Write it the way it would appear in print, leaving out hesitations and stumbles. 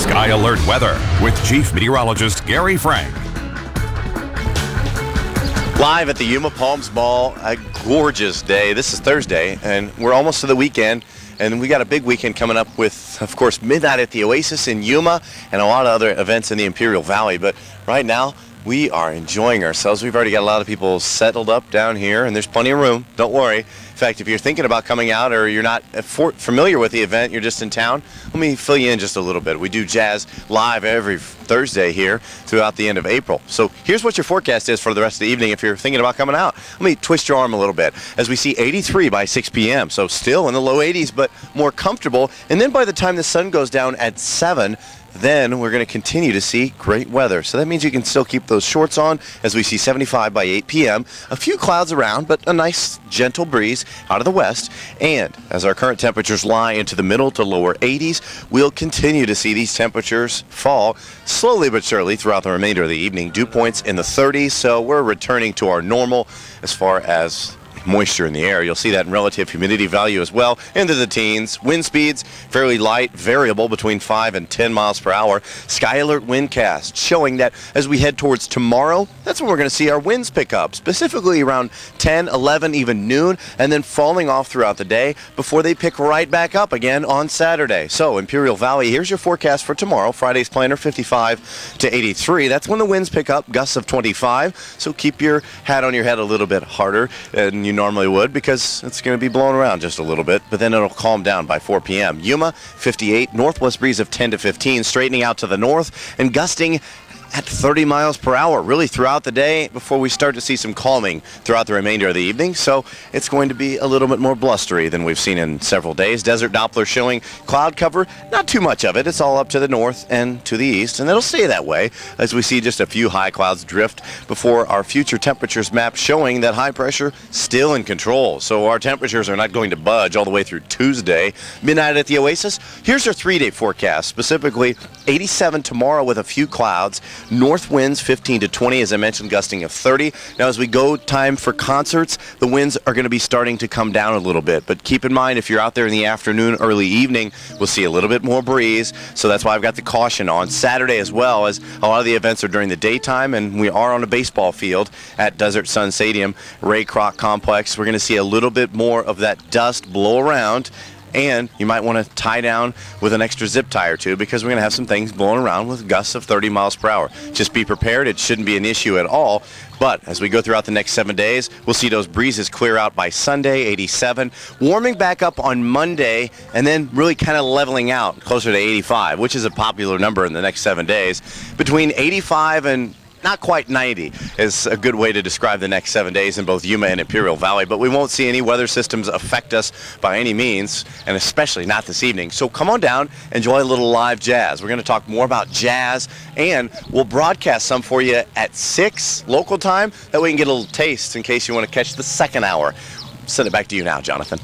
Sky Alert weather with Chief Meteorologist Gary Frank. Live at the Yuma Palms Mall, a gorgeous day. This is Thursday, and we're almost to the weekend. And we got a big weekend coming up with, of course, Midnight at the Oasis in Yuma and a lot of other events in the Imperial Valley. But right now, we are enjoying ourselves. We've already got a lot of people settled up down here, and there's plenty of room. Don't worry. In fact, if you're thinking about coming out or you're not familiar with the event, you're just in town, let me fill you in just a little bit. We do jazz live every Thursday here throughout the end of April. So here's what your forecast is for the rest of the evening if you're thinking about coming out. Let me twist your arm a little bit as we see 83 by 6 p.m. So still in the low 80s, but more comfortable. And then by the time the sun goes down at 7, then we're going to continue to see great weather. So that means you can still keep those shorts on as we see 75 by 8 p.m. A few clouds around, but a nice gentle breeze out of the west. And as our current temperatures lie into the middle to lower 80s, we'll continue to see these temperatures fall slowly but surely throughout the remainder of the evening. Dew points in the 30s, so we're returning to our normal as far as moisture in the air. You'll see that in relative humidity value as well, into the teens. Wind speeds fairly light, variable between 5 and 10 miles per hour. Sky Alert windcast showing that as we head towards tomorrow, that's when we're going to see our winds pick up, specifically around 10, 11, even noon, and then falling off throughout the day before they pick right back up again on Saturday. So Imperial Valley, here's your forecast for tomorrow. Friday's planner 55 to 83. That's when the winds pick up, gusts of 25. So keep your hat on your head a little bit harder than you normally would because it's going to be blowing around just a little bit, but then it'll calm down by 4 p.m. Yuma 58, northwest breeze of 10 to 15, straightening out to the north and gusting at 30 miles per hour really throughout the day before we start to see some calming throughout the remainder of the evening. So it's going to be a little bit more blustery than we've seen in several days. Desert Doppler showing cloud cover, not too much of it. It's all up to the north and to the east, and it'll stay that way as we see just a few high clouds drift before our future temperatures map showing that high pressure still in control. So our temperatures are not going to budge all the way through Tuesday. Midnight at the Oasis, here's our 3-day forecast, specifically 87 tomorrow with a few clouds. North winds 15 to 20, as I mentioned, gusting of 30. Now, as we go time for concerts, the winds are going to be starting to come down a little bit. But keep in mind, if you're out there in the afternoon, early evening, we'll see a little bit more breeze. So that's why I've got the caution on Saturday as well, as a lot of the events are during the daytime, and we are on a baseball field at Desert Sun Stadium, Ray Kroc Complex. We're going to see a little bit more of that dust blow around. And you might want to tie down with an extra zip tie or two because we're going to have some things blowing around with gusts of 30 miles per hour. Just be prepared. It shouldn't be an issue at all. But as we go throughout the next 7 days, we'll see those breezes clear out by Sunday, 87, warming back up on Monday, and then really kind of leveling out closer to 85, which is a popular number in the next 7 days. Between 85 and not quite 90 is a good way to describe the next 7 days in both Yuma and Imperial Valley, but we won't see any weather systems affect us by any means, and especially not this evening. So come on down, enjoy a little live jazz. We're going to talk more about jazz, and we'll broadcast some for you at 6 local time. That way you can get a little taste in case you want to catch the second hour. Send it back to you now, Jonathan.